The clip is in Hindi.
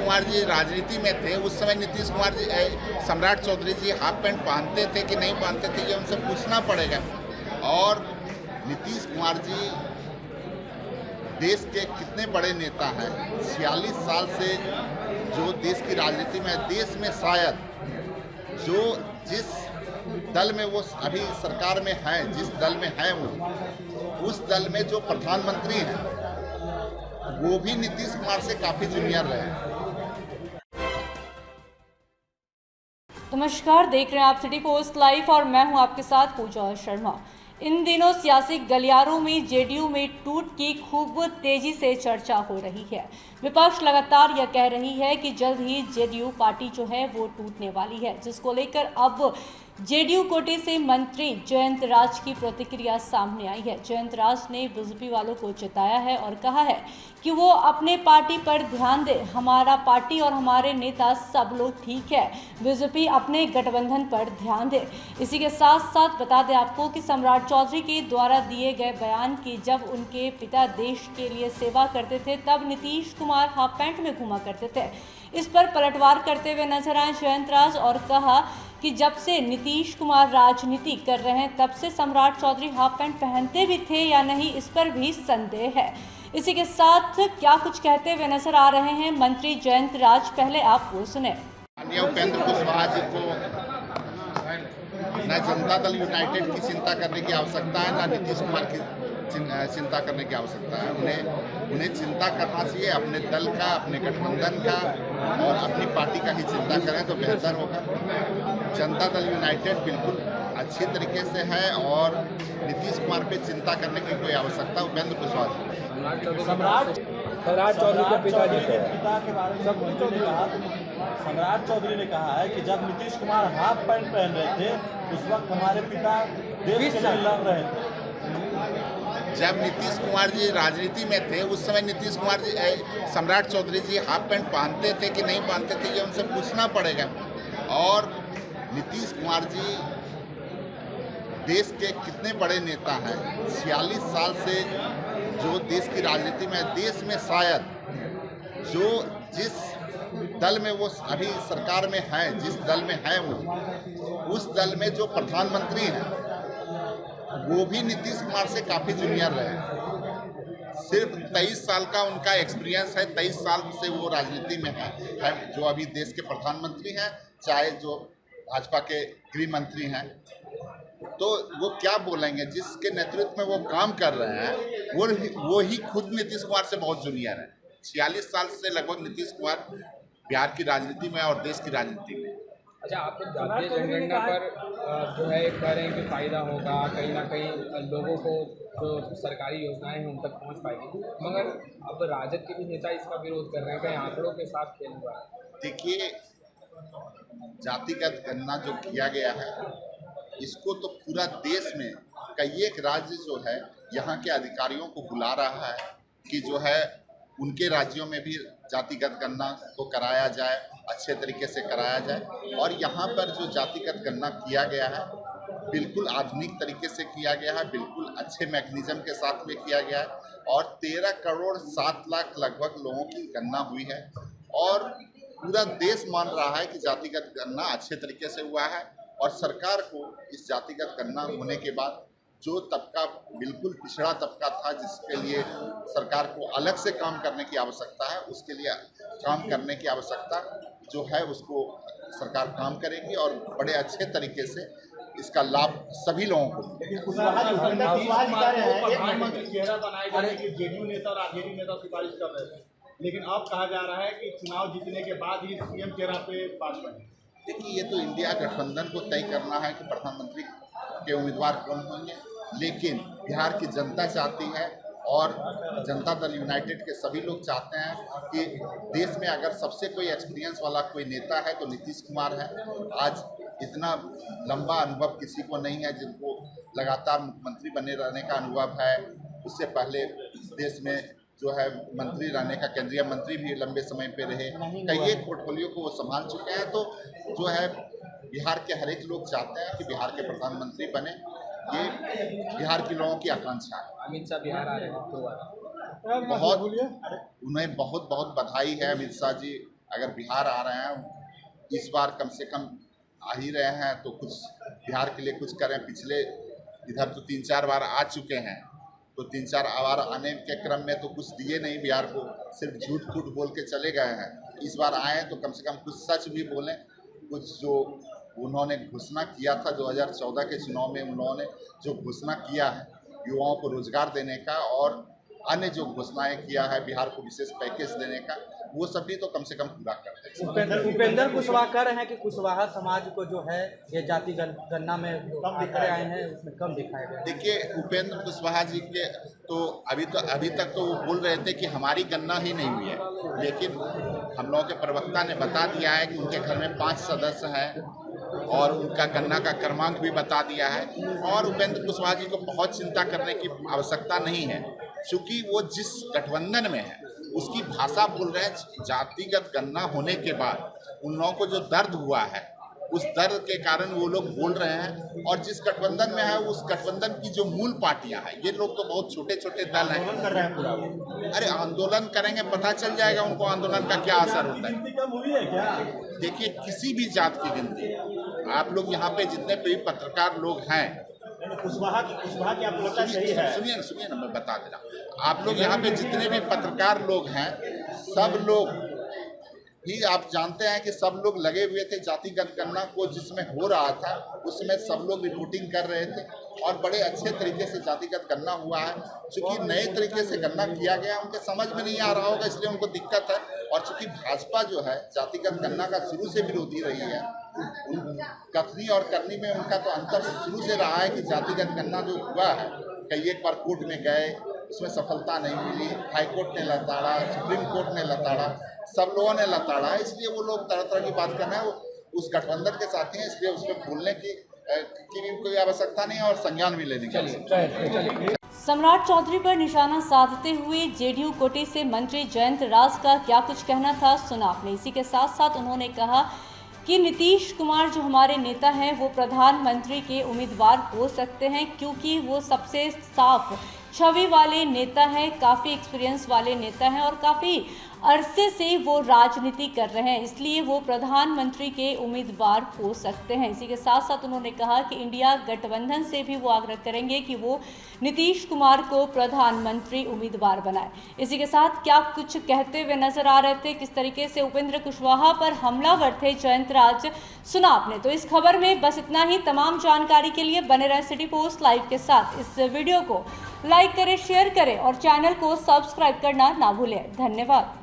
कुमार जी राजनीति में थे उस समय नीतीश कुमार जी सम्राट चौधरी जी हाफ पैंट पहनते थे कि नहीं पहनते थे, ये उनसे पूछना पड़ेगा। और नीतीश कुमार जी देश के कितने बड़े नेता हैं, 46 साल से जो देश की राजनीति में, देश में शायद जो जिस दल में वो अभी सरकार में है, जिस दल में है वो, उस दल में जो प्रधानमंत्री हैं वो भी नीतीश कुमार से काफी जूनियर रहे हैं। नमस्कार, देख रहे हैं आप सिटी पोस्ट लाइव और मैं हूं आपके साथ पूजा शर्मा। इन दिनों सियासी गलियारों में जेडीयू में टूट की खूब तेजी से चर्चा हो रही है। विपक्ष लगातार यह कह रही है कि जल्द ही जेडीयू पार्टी जो है वो टूटने वाली है, जिसको लेकर अब जेडीयू कोटे से मंत्री जयंत राज की प्रतिक्रिया सामने आई है। जयंत राज ने बीजेपी वालों को चेताया है और कहा है कि वो अपने पार्टी पर ध्यान दे। हमारा पार्टी और हमारे नेता सब लोग ठीक है, बीजेपी अपने गठबंधन पर ध्यान दे। इसी के साथ साथ बता दें आपको कि सम्राट चौधरी के द्वारा दिए गए बयान कि जब उनके पिता देश के लिए सेवा करते थे तब नीतीश कुमार हाफ पैंट में घुमा करते थे। इस पर पलटवार करते हुए नजर आए जयंत राज और कहा कि जब से नीतीश कुमार राजनीति कर रहे हैं तब से सम्राट चौधरी हाफ पैंट पहनते भी थे या नहीं, इस पर भी संदेह है। इसी के साथ क्या कुछ कहते हुए नजर आ रहे हैं मंत्री जयंत राज, पहले आप वो सुने। उपेंद्र कुशवाहा जी को न जनता दल यूनाइटेड की चिंता करने की आवश्यकता है, न नीतीश कुमार की चिंता करने की आवश्यकता है। उन्हें चिंता करना चाहिए अपने दल का, अपने गठबंधन का और अपनी पार्टी का ही चिंता करें तो बेहतर होगा। जनता दल यूनाइटेड बिल्कुल अच्छी तरीके से है और नीतीश कुमार पे चिंता करने की कोई आवश्यकता उपेंद्र कुशवाहा जी। सम्राट चौधरी के पिताजी के पिता के बारे में सम्राट चौधरी ने कहा है कि जब नीतीश कुमार हाफ पैंट पहन रहे थे उस वक्त हमारे पिता देश के लिए लड़ रहे थे। जब नीतीश कुमार जी राजनीति में थे उस समय नीतीश कुमार जी सम्राट चौधरी जी हाफ पैंट पहनते थे कि नहीं पहनते थे, ये उनसे पूछना पड़ेगा। और नीतीश कुमार जी देश के कितने बड़े नेता हैं, 46 साल से जो देश की राजनीति में, देश में शायद जो जिस दल में वो अभी सरकार में है, जिस दल में है वो, उस दल में जो प्रधानमंत्री हैं वो भी नीतीश कुमार से काफी जूनियर रहे हैं। सिर्फ 23 साल का उनका एक्सपीरियंस है, 23 साल से वो राजनीति में है जो अभी देश के प्रधानमंत्री हैं, चाहे जो भाजपा के गृह मंत्री हैं। तो वो क्या बोलेंगे, जिसके नेतृत्व में वो काम कर रहे हैं वो ही खुद नीतीश कुमार से बहुत जूनियर है। 46 साल से लगभग नीतीश कुमार बिहार की राजनीति में और देश की राजनीति में। अच्छा, आप जातीय जनगणना पर जो है कह रहे हैं कि फ़ायदा होगा, कहीं ना कहीं लोगों को जो सरकारी योजनाएं हैं उन तक पहुंच पाएगी, मगर अब राजद के भी नेता इसका विरोध कर रहे हैं, कहीं आंकड़ों के साथ खेल हुआ है। देखिए, जातिगत गणना जो किया गया है इसको तो पूरा देश में कई एक राज्य जो है यहाँ के अधिकारियों को बुला रहा है कि जो है उनके राज्यों में भी जातिगत गणना को कराया जाए, अच्छे तरीके से कराया जाए। और यहाँ पर जो जातिगत गणना किया गया है बिल्कुल आधुनिक तरीके से किया गया है, बिल्कुल अच्छे मैकेनिज्म के साथ में किया गया है और 13 करोड़ 7 लाख लगभग लोगों की गणना हुई है और पूरा देश मान रहा है कि जातिगत गणना अच्छे तरीके से हुआ है। और सरकार को इस जातिगत गणना होने के बाद जो तबका बिल्कुल पिछड़ा तबका था, जिसके लिए सरकार को अलग से काम करने की आवश्यकता है, उसके लिए काम करने की आवश्यकता जो है उसको सरकार काम करेगी और बड़े अच्छे तरीके से इसका लाभ सभी लोगों को। जेडीयू नेता और आरजेडी नेता सिफारिश कर रहे थे, लेकिन अब कहा जा रहा है कि चुनाव जीतने के बाद ही सीएम चेहरा पे बात बने। देखिए, ये तो इंडिया गठबंधन को तय करना है कि प्रधानमंत्री के उम्मीदवार कौन होंगे, लेकिन बिहार की जनता चाहती है और जनता दल यूनाइटेड के सभी लोग चाहते हैं कि देश में अगर सबसे कोई एक्सपीरियंस वाला कोई नेता है तो नीतीश कुमार है। आज इतना लंबा अनुभव किसी को नहीं है, जिनको लगातार मुख्यमंत्री बने रहने का अनुभव है। उससे पहले देश में जो है मंत्री रहने का, केंद्रीय मंत्री भी लंबे समय पे रहे, कई एक पोर्टफोलियो को वो संभाल चुके हैं। तो जो है बिहार के हर एक लोग चाहते हैं कि बिहार के प्रधानमंत्री बने, ये बिहार के लोगों की आकांक्षा है। अमित शाह बिहार आ रहे हैं तो उन्हें बहुत बहुत बधाई है। अमित शाह जी अगर बिहार आ रहे हैं इस बार कम से कम आ ही रहे हैं तो कुछ बिहार के लिए कुछ करें। पिछले इधर तो 3-4 बार आ चुके हैं, तो 3-4 बार आने के क्रम में तो कुछ दिए नहीं बिहार को, सिर्फ झूठ फूट बोल के चले गए हैं। इस बार आए तो कम से कम कुछ सच भी बोलें। कुछ जो उन्होंने घोषणा किया था 2014 के चुनाव में, उन्होंने जो घोषणा किया है युवाओं को रोजगार देने का और अन्य जो घोषणाएं किया है बिहार को विशेष पैकेज देने का, वो सभी तो कम से कम पूरा करते हैं। उपेंद्र कुशवाहा कह रहे हैं कि कुशवाहा समाज को जो है ये जाति गणना में आंकड़े आए हैं उसमें कम दिखाया गया। देखिए, उपेंद्र कुशवाहा जी के तो अभी तक तो वो बोल रहे थे कि हमारी गणना ही नहीं हुई है, लेकिन हम लोगों के प्रवक्ता ने बता दिया है कि उनके घर में 5 सदस्य हैं और उनका गणना का क्रमांक भी बता दिया है। और उपेंद्र कुशवाहा जी को बहुत चिंता करने की आवश्यकता नहीं है, क्योंकि वो जिस गठबंधन में है उसकी भाषा बोल रहे हैं। जातिगत गणना होने के बाद उन लोगों को जो दर्द हुआ है उस दर्द के कारण वो लोग बोल रहे हैं। और जिस गठबंधन में है उस गठबंधन की जो मूल पार्टियां हैं, ये लोग तो बहुत छोटे छोटे दल हैं। कर रहे हैं पूरा। अरे आंदोलन करेंगे, पता चल जाएगा उनको आंदोलन का क्या असर होता है। गिनती कम हुई है क्या? देखिए, किसी भी जात की गिनती, आप लोग यहाँ पे जितने भी पत्रकार लोग हैं, कुशवाहा की आपको लगता है सही है? सुनिए ना, मैं बता दे रहा हूँ। आप लोग यहाँ पे जितने भी पत्रकार लोग हैं, सब लोग ही आप जानते हैं कि सब लोग लगे हुए थे जातिगत गणना को जिसमें हो रहा था, उसमें सब लोग रिपोर्टिंग कर रहे थे और बड़े अच्छे तरीके से जातिगत गणना हुआ है। चूंकि नए तरीके से गणना किया गया, उनके समझ में नहीं आ रहा होगा, इसलिए उनको दिक्कत है। और चूंकि भाजपा जो है जातिगत गणना का शुरू से विरोधी रही है, कथनी और करनी में उनका तो अंतर शुरू से रहा है कि जातिगत गणना जो हुआ है, कई एक बार कोर्ट में गए, उसमें सफलता नहीं मिली, हाईकोर्ट ने लताड़ा, सुप्रीम कोर्ट ने लताड़ा, सब लोगों ने लताड़ा, इसलिए वो लोग तरह तरह की बात कर रहे हैं। वो उस गठबंधन के साथी हैं, इसलिए उस पर बोलने की भी कोई आवश्यकता नहीं है और संज्ञान भी लेने की आवश्यकता नहीं। सम्राट चौधरी पर निशाना साधते हुए जेडीयू कोटे से मंत्री जयंत राज का क्या कुछ कहना था, सुना आपने। इसी के साथ साथ उन्होंने कहा कि नीतीश कुमार जो हमारे नेता हैं वो प्रधानमंत्री के उम्मीदवार हो सकते हैं, क्योंकि वो सबसे साफ छवि वाले नेता हैं, काफ़ी एक्सपीरियंस वाले नेता हैं और काफ़ी अरसे से वो राजनीति कर रहे हैं, इसलिए वो प्रधानमंत्री के उम्मीदवार हो सकते हैं। इसी के साथ साथ उन्होंने कहा कि इंडिया गठबंधन से भी वो आग्रह करेंगे कि वो नीतीश कुमार को प्रधानमंत्री उम्मीदवार बनाए। इसी के साथ क्या कुछ कहते हुए नजर आ रहे थे, किस तरीके से उपेंद्र कुशवाहा पर हमलावर थे जयंत राज, सुना आपने। तो इस खबर में बस इतना ही। तमाम जानकारी के लिए बने रहे सिटी पोस्ट लाइव के साथ। इस वीडियो को लाइक करें, शेयर करें और चैनल को सब्सक्राइब करना ना भूलें। धन्यवाद।